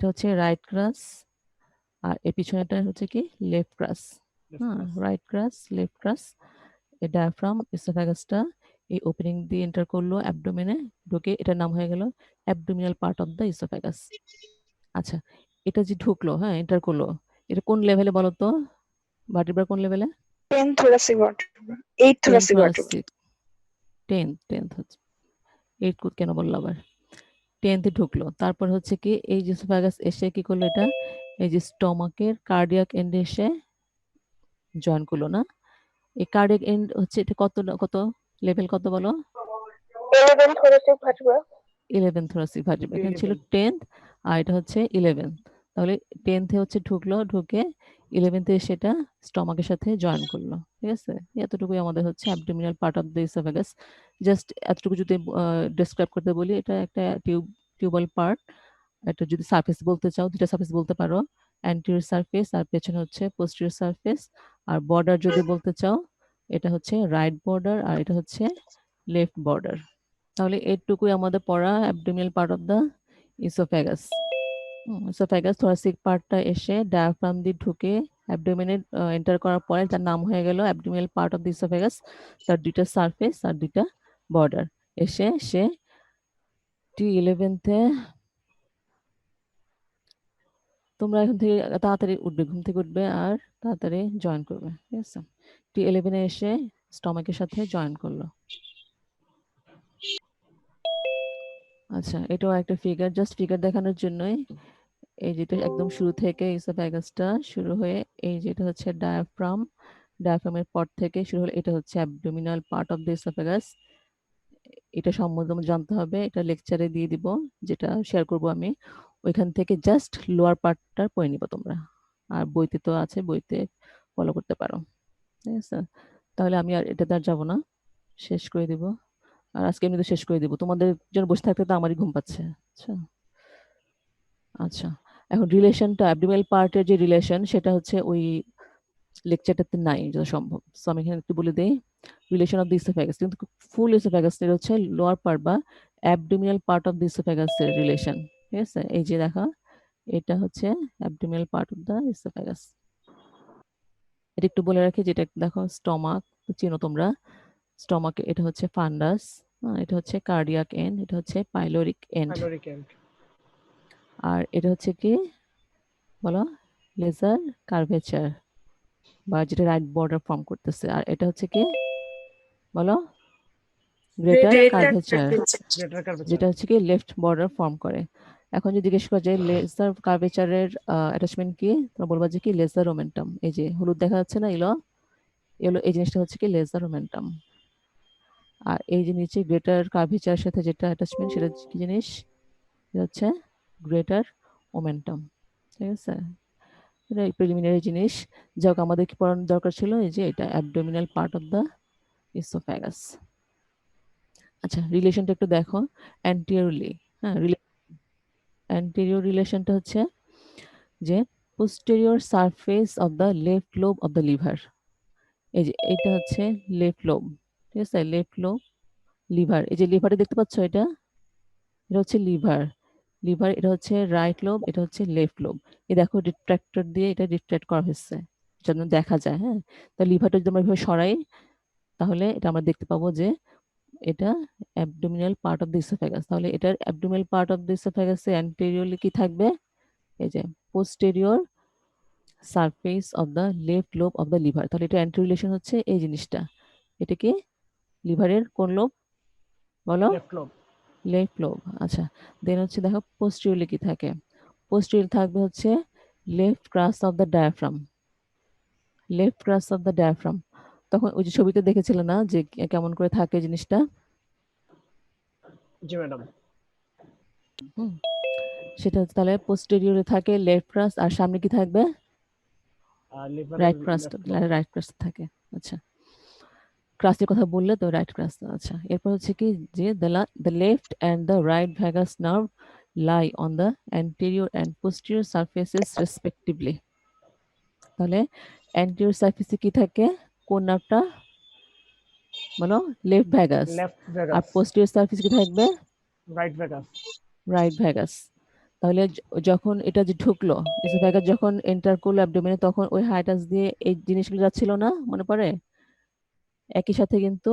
এটা হচ্ছে রাইট ক্রাস, আর এর পিছনেটা হচ্ছে কি লেফট ক্রাস। হ্যাঁ, রাইট ক্রাস, লেফট ক্রাস। এই ডায়াফ্রাম ইসোফ্যাগাসটা এই ওপেনিং দিয়ে এন্টার করলো অ্যাবডোমেনে, ঢুকে এটার নাম হয়ে গেল অ্যাবডোমিনাল পার্ট অফ দ্য ইসোফ্যাগাস। আচ্ছা, এটা যে ঢুকলো, হ্যাঁ এন্টার করলো, এটা কোন লেভেলে বলো তো? ভার্টিব্রা কোন লেভেলে? 10th thoracic vertebra, 8th thoracic vertebra, 10th হচ্ছে, 8 কেন বললো আবার? 10th ঢুকলো, তারপর হচ্ছে কি এই যে ইসোফ্যাগাস এসে কি করলো, এটা এই যে স্টমাকের কার্ডিয়াক এন্ডে এসে জয়েন করলো না? এই কার্ডিয়াক এন্ড হচ্ছে এটা কত লেভেল কত বলো? 11th thoracic vertebra, 11th thoracic vertebra, এখানে ছিল 10th আর এটা হচ্ছে 11th। তাহলে 10th হচ্ছে ঢুকলো, ঢুকে 11th সেটা স্টমাকের সাথে জয়েন করলো। ঠিক আছে, এতটুকুই আমাদের হচ্ছে abdominal part of the oesophagus. Just এতটুকু যদি ডেসক্রাইব করতে বলি, এটা একটা টিউবাল পার্ট। এটা যদি সারফেস বলতে চাও, দুটো সারফেস বলতে পারো, অ্যান্টেরিয়র সারফেস আর পেছনে হচ্ছে পোস্টেরিয়র সারফেস। আর বর্ডার যদি বলতে চাও, এটা হচ্ছে রাইট বর্ডার আর এটা হচ্ছে লেফট বর্ডার। তাহলে এটুকুই আমাদের পড়া abdominal part of the oesophagus. Oesophagus thoracic পার্টটা এসে ডায়াফ্রাম দিয়ে ঢুকে অ্যাবডোমিনে এন্টার করার পরে তার নাম হয়ে গেল অ্যাবডোমিনাল পার্ট অফ দ্য ইসোফ্যাগাস। তার দুইটা সারফেস আর দুইটা বর্ডার। এসে সে T11-তে, তোমরা এখন থেকে তাড়াতাড়ি উঠবে, ঘুম থেকে উঠবে আর তাড়াতাড়ি জয়েন করবে। ঠিক আছে, T11-এ এসে স্টমাকের সাথে জয়েন করলো। আচ্ছা, এটাও একটা ফিগার, জাস্ট ফিগার দেখানোর জন্যই। এই যেটা একদম শুরু থেকে ইসোফ্যাগাসটা শুরু হয়ে এই যেটা হচ্ছে ডায়াফ্রাম, ডায়াফ্রামের পর থেকে শুরু হলে এটা হচ্ছে অ্যাবডোমিনাল পার্ট অফ দ্য ইসোফ্যাগাস। এটা সম্বন্ধে জানতে হবে, এটা লেকচারে দিয়ে দিব, যেটা শেয়ার করব আমি। ওইখান থেকে জাস্ট লোয়ার পার্টটা পড়ে নিব তোমরা, আর বইতে তো আছে, বইতে ফলো করতে পারো। ঠিক আছে, তাহলে আমি আর এটাতে আর যাবো না, শেষ করে দিব। আর আজকে এমনি তো শেষ করে দিব, তোমাদের জন্য বসে থাকতে তো আমারই ঘুম পাচ্ছে। আচ্ছা আচ্ছা, এখন রিলেশনটা অ্যাবডোমিনাল পার্টের যে রিলেশন, সেটা হচ্ছে ওই লেকচারটাতে নাই যত সম্ভব। সো আমি এখানে একটু বলে দিই রিলেশন অফ দি ইসোফ্যাগাস, কিন্তু ফুল ইসোফ্যাগাস এর হচ্ছে লোয়ার পার্ট বা অ্যাবডোমিনাল পার্ট অফ দি ইসোফ্যাগাস এর রিলেশন। ঠিক আছে, এই যে দেখা, এটা হচ্ছে অ্যাবডোমিনাল পার্ট অফ দ্য ইসোফ্যাগাস। এটা একটু বলে রাখি, যেটা দেখো স্টমাক চিনো তোমরা, স্টমাক এটা হচ্ছে ফান্ডাস, এটা হচ্ছে কার্ডিয়াক এন্ড, এটা হচ্ছে পাইলোরিক এন্ড, আর এটা হচ্ছে কি বলো, লেজার কার্ভেচার বা যেটা রাইট বর্ডার ফর্ম করতেছে। আর এটা হচ্ছে কি বলো, গ্রেটার কার্ভেচার, যেটা হচ্ছে কি লেফট বর্ডার ফর্ম করে। এখন যদি জিজ্ঞেস করা যায় লেজার কার্ভেচারের অ্যাটাচমেন্ট কি, তোমরা বলবা যে কি লেজার মোমেন্টাম। এই যে হলুদ দেখা যাচ্ছে না, এলো এলো, এই জিনিসটা হচ্ছে কি লেজার মোমেন্টাম। আর এই যে নিচে গ্রেটার কার্ভেচারের সাথে যেটা অ্যাটাচমেন্ট, সেটা কি জিনিস, এটা হচ্ছে গ্রেটার মোমেন্টাম। ঠিক আছে, এটা প্রিলিমিনারি জিনিস, যাক আমাদের কি পড়ানোর দরকার ছিল, এই যে এটা অ্যাবডোমিনাল পার্ট অফ দ্য ইসোফ্যাগাস। আচ্ছা, রিলেশনটা একটু দেখো অ্যান্টিরিয়রলি। হ্যাঁ, অ্যান্টিরিয়র রিলেশনটা হচ্ছে যে posterior surface of the left lobe of the liver. এই যে এটা হচ্ছে লেফট লোব। ঠিক আছে, লেফট লোব, লিভার, এই যে লিভারে দেখতে পাচ্ছ, এটা এটা হচ্ছে লিভার, লিভার এটা হচ্ছে রাইট লোব, এটা হচ্ছে লেফট লোব। এই দেখো ডিট্রাক্টর দিয়ে এটা ডিট্রাক্ট করা হয়েছে যেন দেখা যায়। হ্যাঁ, তো লিভারটা যদি আমরা এভাবে সরাই, তাহলে এটা আমরা দেখতে পাবো যে এটা abdominal part of the oesophagus. তাহলে এটার অ্যাবডোমিনাল পার্ট অফ দ্য ইসোফ্যাগাসে অ্যান্টেরিয়রলি কি থাকবে, এই যে posterior surface of the left lobe of the liver. তাহলে এটা অ্যান্টি রিলেশন হচ্ছে এই জিনিসটা। এটা কি লিভারের কোন লোব বলো, লেফট লোব। আচ্ছা, দেন হচ্ছে দেখো পোস্টেরিয়রলি কি থাকে, পোস্টেরিয়র থাকবে হচ্ছে left crus of the diaphragm, left crus of the diaphragm. তখন ওই যে ছবিতে দেখেছিল না যে কেমন করে থাকে জিনিসটা? জি ম্যাডাম। সেটা হচ্ছে তাহলে পোস্টেরিয়রে থাকে লেফট ক্রাস, আর সামনে কি থাকবে, রাইট ক্রাস, রাইট ক্রাস থাকে। আচ্ছা, ক্রাসের কথা বললে তো রাইট ক্রাস। আচ্ছা, এরপর হচ্ছে কি যে the left and the right vagus nerve lie on the anterior and posterior surfaces respectively. তাহলে অ্যান্টেরিয়র সারফেসে কি থাকে, কোন নার্ভটা বলো, লেফট ভ্যাগাস, আর পোস্টেরিয়র সারফেসে কি থাকবে, রাইট ভ্যাগাস, রাইট ভ্যাগাস। তাহলে যখন এটা যে ঢুকলো ইসোফেগাস যখন এন্টার করলো অ্যাবডোমেনে, তখন ওই হাইটাস দিয়ে এই জিনিসগুলো যাচ্ছিল না, মনে পড়ে? একই সাথে কিন্তু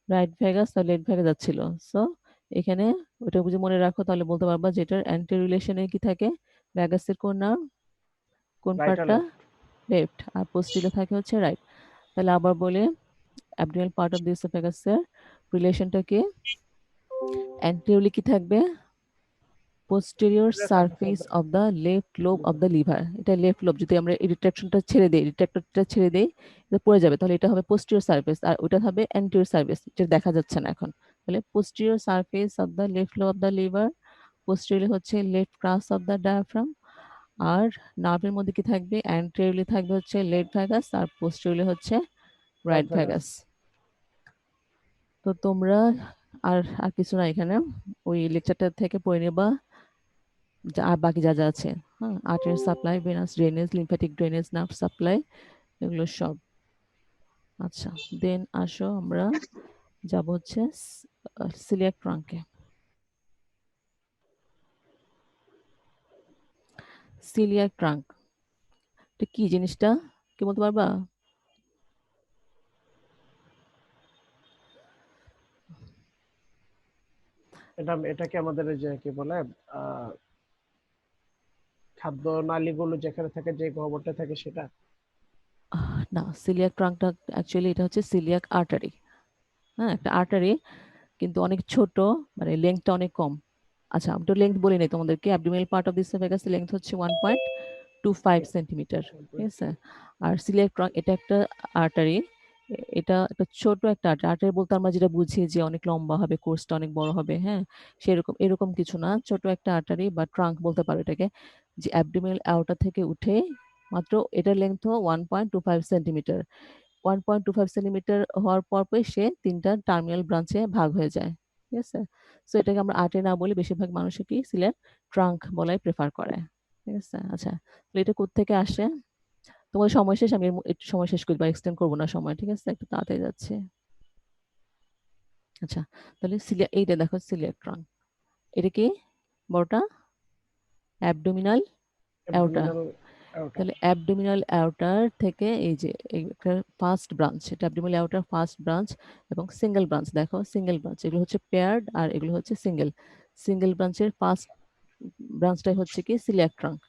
রাইট ভেগাস আর লেফট ভেগাস যাচ্ছিল। সো এখানে ওটা বুঝে মনে রাখো, তাহলে বলতে পারবা যেটার অ্যান্টি রিলেশনে কি থাকে, ভেগাসের কোন নার্ভ, কোন রাইট আর পার্টটা, লেফট। লেফট, আর পোস্টিরিয়র থাকে হচ্ছে রাইট। তাহলে আবার বলে অ্যাবডোমিনাল পার্ট অফ দি ইসোফেগাসের রিলেশনটা কি, অ্যান্টিরিয়রলি কি থাকবে, posterior surface of the left lobe of the liver, এটা লেফট লোব, যদি আমরা এই রিট্রাকশনটা ছেড়ে দেই, রিট্রাক্টরটা ছেড়ে দেই, এটা পড়ে যাবে, তাহলে এটা হবে posterior surface, আর ওটা হবে anterior surface, যেটা দেখা যাচ্ছে না এখন। তাহলে posterior surface of the left lobe of the liver, posteriorly হচ্ছে left crus of the diaphragm, আর নার্ভের মধ্যে কি থাকবে, anteriorly থাকবে হচ্ছে left vagus, আর posteriorly হচ্ছে right vagus। তো তোমরা আর আর কিছু না এখানে, ওই লেকচারটা থেকে পড়ে নেবা আর বাকি যা যা আছে, হ্যাঁ, artery supply, venous drainage, lymphatic drainage, nerve supply, এগুলো সব। আচ্ছা, দেন আসো আমরা যাব হচ্ছে সিলিয়াক ট্রাঙ্কে। সিলিয়াক ট্রাঙ্ক এটা কি জিনিসটা, কি বলতে পারবা? এটাকে আমাদের এই যে কি বলে খাদ্য নালীগুলো যেখানে থাকে, যে গহ্বরটা থাকে সেটা। না, সিলিয়াক ট্রাঙ্কটা অ্যাকচুয়ালি এটা হচ্ছে সিলিয়াক আর্টারি। হ্যাঁ, একটা আর্টারি, কিন্তু অনেক ছোট, মানে লেন্থটা অনেক কম। আচ্ছা, আমি তো লেন্থ বলি নাই তোমাদেরকে, abdominal part of this vagus length হচ্ছে 1.25 সেন্টিমিটার, ঠিক আছে। আর সিলিয়াক ট্রাঙ্ক এটা একটা আর্টারি, এটা একটা ছোট একটা আর্টারি বলতে আমরা যেটা বুঝি যে অনেক লম্বা হবে, কোর্সটা অনেক বড় হবে, হ্যাঁ, সেরকম এরকম কিছু না, ছোট একটা আর্টারি বা ট্রাঙ্ক বলতে পারো এটাকে, যে অ্যাবডোমিনাল আউটার থেকে উঠে মাত্র, এটার লেন্থ 1.25 সেন্টিমিটার। 1.25 সেন্টিমিটার হওয়ার পরই সে তিনটা টার্মিনাল ব্রাঞ্চে ভাগ হয়ে যায়, ঠিক আছে। সো এটাকে আমরা আর্টারি না বলি, বেশিরভাগ মানুষই কি সিলিয়াক ট্রাঙ্ক বলাই প্রেফার করে, ঠিক আছে। আচ্ছা, তো এটা কোত্থেকে আসে, তোমার সময় শেষ, আমি একটু সময় শেষ করবো, এক্সটেন্ড করবো না সময়, ঠিক আছে, একটু তাড়াতাড়ি যাচ্ছে। আচ্ছা, তাহলে সিলিয়া, এইটা দেখো সিলিয়াক ট্রাঙ্ক, এটা কি, বড়টা অ্যাবডোমিনাল অ্যাওটা। Abdominal outer. তাহলে অ্যাবডোমিনাল অ্যাওটার থেকে এই যে একটা ফার্স্ট ব্রাঞ্চ, এটা অ্যাবডোমিনাল অ্যাওটার ফার্স্ট ব্রাঞ্চ এবং সিঙ্গেল ব্রাঞ্চ, দেখো সিঙ্গেল ব্রাঞ্চ, এগুলো হচ্ছে পেয়ার্ড আর এগুলো হচ্ছে সিঙ্গেল। সিঙ্গেল ব্রাঞ্চের ফার্স্ট ব্রাঞ্চটাই হচ্ছে কি সিলিয়াক ট্রাঙ্ক,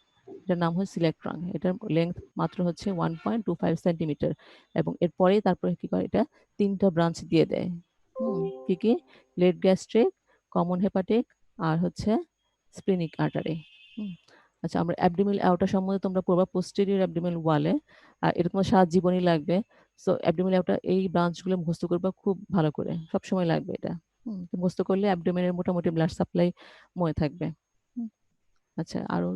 এটার নাম হচ্ছে সিলিয়াক ট্রাঙ্ক। এটার লেন্থ মাত্র হচ্ছে 1.25 সেন্টিমিটার, এবং এরপরে তারপরে কি করে, এটা তিনটা ব্রাঞ্চ দিয়ে দেয়। কি কি, লেট গ্যাস্ট্রিক, কমন হেপাটিক, আর হচ্ছে স্প্লিনিক আর্টারি। আচ্ছা, আমরা অ্যাবডোমিনাল অ্যাওর্টা সম্বন্ধে তোমরা পড়বা পোস্টেরিয়র অ্যাবডোমিনাল ওয়ালে, আর এটা তোমার সারা জীবনই লাগবে। সো অ্যাবডোমিনাল অ্যাওর্টা এই ব্রাঞ্চগুলো মুখস্থ করবা খুব ভালো করে, সব সময় লাগবে এটা। মুখস্থ করলে অ্যাবডোমিনের মোটামুটি ব্লাড সাপ্লাই মনে থাকবে। আচ্ছা, আরো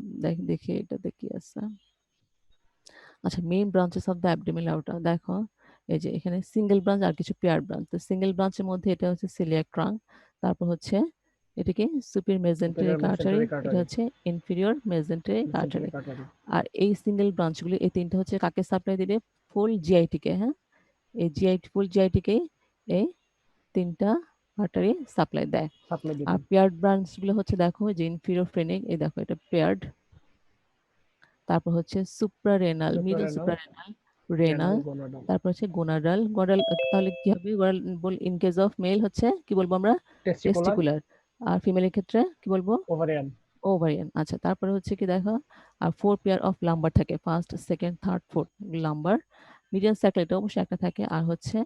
দেখি এটাতে কি আছে। আচ্ছা, main branches of the abdominal aorta দেখো, এই যে এখানে সিঙ্গেল ব্রাঞ্চ আর কিছু পেয়ার ব্রাঞ্চ। তো সিঙ্গেল ব্রাঞ্চের মধ্যে এটা হচ্ছে সিলিয়াক ট্রাঙ্ক, তারপর হচ্ছে এটাকে সুপির মেজেন্টেরিক আর্টারি, এটা হচ্ছে ইনফিরিয়র মেজেন্টেরিক আর্টারি। আর এই সিঙ্গেল ব্রাঞ্চগুলি, এই তিনটা হচ্ছে কাকে সাপ্লাই দিবে, ফুল জিআইটি কে, হ্যাঁ, এই জিআইটি, ফুল জিআইটি কে এই তিনটা আর্টারি সাপ্লাই দেয়। আর পেয়ার্ড ব্রাঞ্চগুলো হচ্ছে দেখো, যে ইনফিরিয়র ফ্রেনিক, এই দেখো এটা পেয়ার্ড, তারপর হচ্ছে সুপ্রারেনাল, মিডল সুপ্রারেনাল, রেনাল, তারপর হচ্ছে গোনাডাল। গোনাডাল তাহলে কি হবে, গোনাডাল বল ইন কেস অফ মেল হচ্ছে কি বলবো আমরা, টেস্টিকুলার, আর ফিমেলের ক্ষেত্রে কি বলবো, ওভারিয়ান। ওভারিয়ান। আচ্ছা, তারপরে হচ্ছে কি দেখো, আর 4 পেয়ার অফ লাম্বার থাকে, first second third fourth lumber, median circle এটা অবশ্যই একটা থাকে, আর হচ্ছে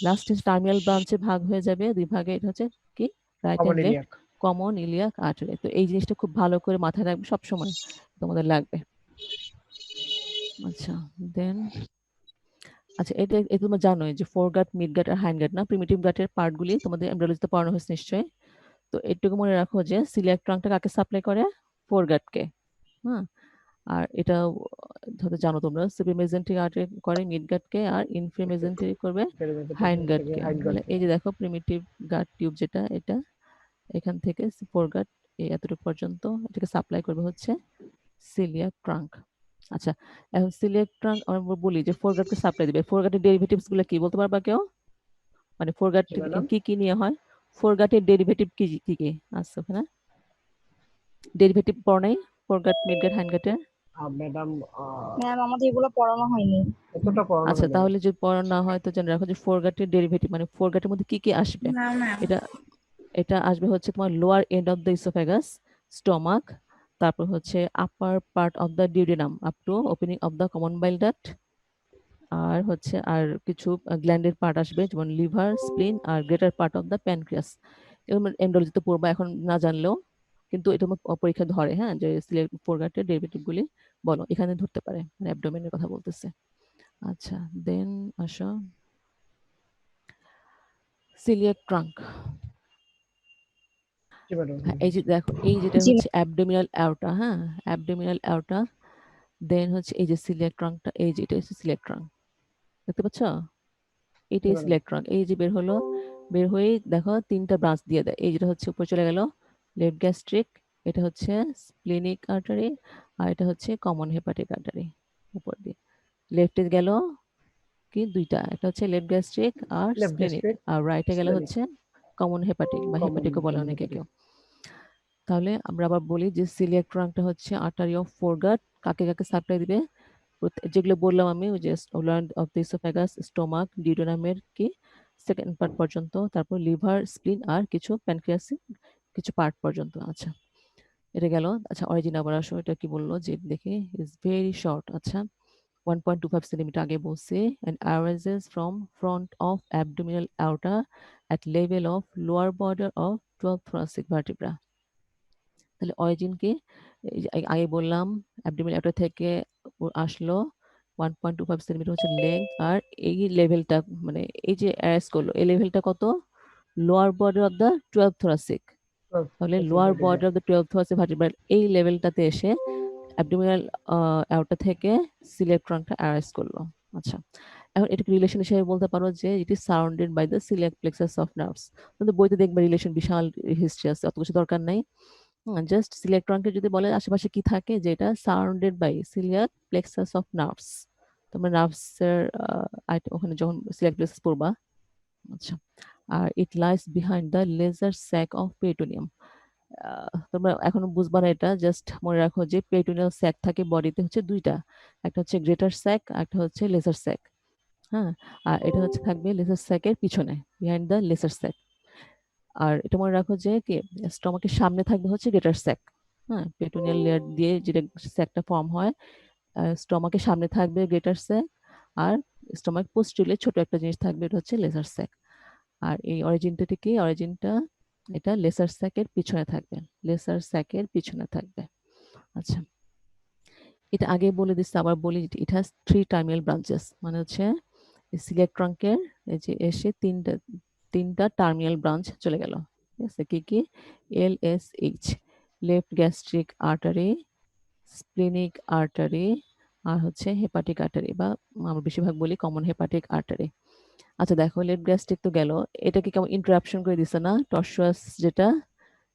লাস্ট টার্মিনাল ব্রাঞ্চে ভাগ হয়ে যাবে দুই ভাগে, এটা হচ্ছে কি, right and left common iliac artery. তো এই জিনিসটা খুব ভালো করে মাথায় রাখবে, সব সময় তোমাদের লাগবে। আচ্ছা, দেন আচ্ছা, এটা এটা তোমরা জানোই যে ফোর গাট, মিড গাট আর হাইন্ড গাট, না, প্রিমিটিভ গাটের পার্টগুলি তোমাদের এমব্রিওলজিতে পড়ানো হয়েছে নিশ্চয়ই। তো এটুকু মনে রাখো যে সিলিয়াক ট্রাঙ্কটা কাকে সাপ্লাই করে, ফোর গাটকে, হ্যাঁ। আর এটা হয়তো জানো তোমরা, সুপির মেজেন্টেরিক আর্টারি করে মিড গাটকে, আর ইনফিরিয়র মেজেন্টেরিক করবে হাইন্ড গাটকে। তাহলে এই যে দেখো প্রিমিটিভ গাট টিউব যেটা, এটা এখান থেকে ফোর গাট এই এতটুকু পর্যন্ত এটাকে সাপ্লাই করবে হচ্ছে সিলিয়াক ট্রাঙ্ক। আচ্ছা, এখন সিলিয়াক ট্রাঙ্ক আমরা বলি যে ফোরগাটকে সাপ্লাই দিবে, ফোরগাটের ডেরিভেটিভস গুলো কি বলতে পারবা কেউ, মানে ফোরগাট কি কি নিয়ে হয়, ফোরগাটের ডেরিভেটিভ কি কি কি আছে ওখানে, ডেরিভেটিভ পড় নাই? ফোরগাট, মিডগাট, হাইন্ডগাটের? ম্যাডাম ম্যাম আমাদের এগুলো পড়ানো হয়নি। এতটা পড়ানো আচ্ছা, হয় না। তাহলে যদি পড়া না হয় তো জেনে রাখো যে ফোরগাটের ডেরিভেটিভ মানে ফোরগাটের মধ্যে কি কি আসবে। না ম্যাম। এটা এটা আসবে হচ্ছে তোমার lower end of the oesophagus, stomach, তারপর হচ্ছে upper part of the duodenum up to opening of the common bile duct, আর হচ্ছে আর কিছু গ্ল্যান্ডের পার্ট আসবে যেমন লিভার, স্প্লিন আর greater part of the pancreas. এগুলো এন্ডোলজিতে পড়বা এখন না জানলেও, কিন্তু এটা পরীক্ষা ধরে, হ্যাঁ, যে ফোরগাটের ডেরিভেটিভ গুলি বলো, এখানে ধরতে পারে, মানে অ্যাবডোমেনের কথা বলতেছে। আচ্ছা, দেন আসো সিলিয়াক ট্রাঙ্ক। জি ম্যাডাম। হ্যাঁ, এই যে দেখো, এই যেটা জি হচ্ছে অ্যাবডোমিনাল অ্যাওর্টা, হ্যাঁ, অ্যাবডোমিনাল অ্যাওর্টা। দেন হচ্ছে এই যে সিলিয়াক ট্রাঙ্কটা, এই যে এটা হচ্ছে সিলিয়াক ট্রাঙ্ক, দেখতে পাচ্ছ? জি এটাই ম্যাডাম। Coeliac trunk. এই যে বের হলো, বের হয়ে দেখো তিনটা ব্রাঞ্চ দিয়ে দেয়। এই যেটা হচ্ছে উপরে চলে গেল লেফট গ্যাস্ট্রিক, এটা হচ্ছে স্প্লিনিক আর্টারি, আর এটা হচ্ছে কমন হেপাটিক আর্টারি উপর দিয়ে। লেফটে গেল কি দুইটা, একটা হচ্ছে লেফট গ্যাস্ট্রিক আর লেফট স্প্লিনিক, গ্যাস্ট্রিক, আর রাইটে গেলে স্প্লেনিক, হচ্ছে কমন হেপাটিক বা কমন হেপাটিকও বলে কমন অনেকে হেপাটিক। কেউ। তাহলে আমরা আবার বলি যে সিলিয়াক ট্রাঙ্কটা হচ্ছে আর্টারি অফ ফোরগাট, কাকে কাকে সাপ্লাই দিবে, যেগুলো বললাম আমি, ওই যে অফ দ্য ইসোফেগাস, স্টোমাক, ডিউডেনামের কি সেকেন্ড পার্ট পর্যন্ত, তারপর লিভার, স্প্লিন আর কিছু প্যানক্রিয়াসের কিছু পার্ট পর্যন্ত। আচ্ছা, এটা গেল। আচ্ছা, অরিজিন আবার আসো, এটা কি বললো যে দেখে, ইজ ভেরি শর্ট। আচ্ছা, 1.25 সেন্টিমিটার আগে বলছে, and arises from front of abdominal aorta at level of lower border of 12 thoracic vertebra। তাহলে অরিজিন কি, এই যে আগে বললাম অ্যাবডোমিনাল অ্যাওর্টা থেকে আসলো, 1.25 সেন্টিমিটার হচ্ছে লেন্থ, আর এই লেভেলটা মানে এই যে অ্যারেস্ট করলো, এই লেভেলটা কত, lower border of the 12 thoracic। তাহলে lower border of the 12 thoracic vertebra, এই লেভেলটাতে এসে অ্যাবডোমিনাল অ্যাওর্টা থেকে সিলিয়াক ট্রাঙ্কটা অ্যারেস্ট করলো। আচ্ছা, এখন এটাকে রিলেশন হিসেবে বলতে পারো যে it is surrounded by the coeliac plexus of nerves. কিন্তু বইতে দেখবে রিলেশন বিশাল হিস্ট্রি আছে, অত কিছু দরকার নাই। জাস্ট সিলিয়াক ট্রাঙ্কে যদি বলে আশেপাশে কি থাকে, যে এটা surrounded by coeliac plexus of nerves, তোমরা নার্ভসের ওখানে যখন সিলিয়াক প্লেক্সাস পড়বা। আচ্ছা, আর it lies behind the lesser sac of peritoneum. তোমরা এখনো বুঝবা না এটা, জাস্ট মনে রাখো যে পেরিটোনিয়াল স্যাক থাকে বডিতে হচ্ছে দুইটা, একটা হচ্ছে গ্রেটার স্যাক, একটা হচ্ছে লেজার স্যাক। হ্যাঁ, আর এটা হচ্ছে থাকবে লেজার স্যাকের পিছনে, বিহাইন্ড দ্য লেজার স্যাক। আর এটা মনে রাখো যে কি, স্টমাকের সামনে থাকবে হচ্ছে গ্রেটার স্যাক। হ্যাঁ, পেরিটোনিয়াল লেয়ার দিয়ে যেটা স্যাকটা ফর্ম হয়, স্টমাকের সামনে থাকবে গ্রেটার স্যাক, আর স্টমাক পোস্টেরিয়রলি ছোট একটা জিনিস থাকবে, এটা হচ্ছে লেজার স্যাক। আর এই অরিজিনটা কি, অরিজিনটা এটা লেসার স্যাকের পিছনে থাকবে, লেসার স্যাকের পিছনে থাকবে। আচ্ছা, এটা আগে বলে দিচ্ছি, আবার বলি, ইট হ্যাজ 3 টার্মিনাল ব্রাঞ্চেস, মানে হচ্ছে সিলিয়াক ট্রাঙ্কের এই যে এসে তিনটা তিনটা টার্মিনাল ব্রাঞ্চ চলে গেল। ঠিক আছে, কি কি, LSH, left gastric artery, splenic artery, আর হচ্ছে হেপাটিক আর্টারি, বা আমরা বেশিরভাগ বলি কমন হেপাটিক আর্টারি। আচ্ছা দেখো, লেফট গ্যাস্ট্রিক তো গেল, এটাকে কেমন ইন্টারাপশন করে দিছে না, টর্সুয়াস যেটা,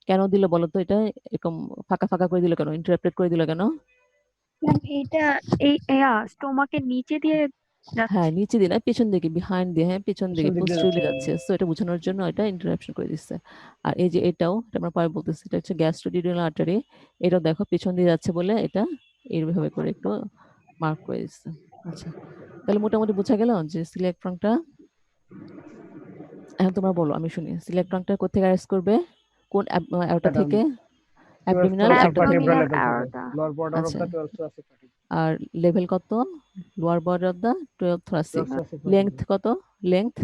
কেন দিল বলো তো, এটা এরকম ফাঁকা ফাঁকা করে দিল কেন, ইন্টারাপ্টেড করে দিল কেন? ম্যাম এইটা স্টোমাকের নিচে দিয়ে হ্যাঁ, যাচ্ছে। নিচে দিলে পিছন দিকে, বিহাইন্ড দিয়ে, হ্যাঁ পিছন পিছন দিকে দিক দিয়ে পোস্টেরিয়রলি যাচ্ছে। যাচ্ছে, সো এটা বোঝানোর জন্য এটা ইন্টারাপশন করে দিচ্ছে। আর এই যে এটাও, এটা আমরা পরে বলতেছি, এটা হচ্ছে গ্যাস্ট্রোডিউডিনাল আর্টারি, এটাও দেখো পিছন দিয়ে যাচ্ছে বলে এটা এইভাবে করে একটু মার্ক করে দিচ্ছে। আচ্ছা, তাহলে মোটামুটি বোঝা গেল যে সিলিয়াক ট্রাঙ্কটা। এখন তোমরা বলো, আমি শুনি, সিলিয়াক ট্রাঙ্কটা কোথেকে অ্যারেস্ট করবে, কোন অ্যাওটা ম্যাডাম থেকে, 12 অ্যাবডোমিনাল thoracic অ্যাওটা থেকে। vertebra অ্যাবডোমিনাল level থেকে, অ্যাওর্টা। lower border of আচ্ছা, the 12 thoracic vertebra, R level কত, lower border of the 12 thoracic। 12 thoracic length vertebra। কত, length,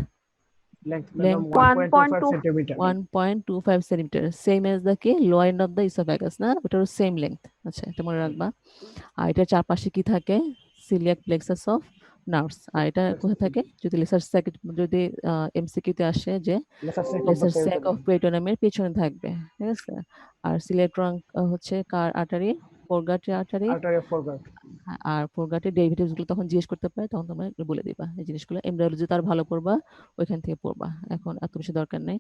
Length madam length 1.25 1.2। Centimetre. 1.25 centimetre, same as the কি lower end of the oesophagus না, ওটারও same length. আচ্ছা, এটা মনে রাখবা। আর এটার চারপাশে কি থাকে, সিলিয়াক প্লেক্সাস অফ নার্ভস। আর এটা কোথায় থাকে, যদি লেসার স্যাক, যদি এমসিকিউ তে আসে যে Lesser sac of the lesser sac of peritoneum, পেরিটোনিয়ামের পিছনে থাকবে, ঠিক আছে। আর সিলিয়াক ট্রাঙ্ক হচ্ছে কার আর্টারি, ফোরগাটের আর্টারি। artery of foregut। আর ফোরগাটের ডেরিভেটিভস গুলো তখন জিজ্ঞেস করতে পারে, তখন তোমরা এগুলো বলে দিবা, এই জিনিসগুলো এমব্রায়োলজি তার ভালো করবা, ওইখান থেকে পড়বা, এখন এত বেশি দরকার নেই।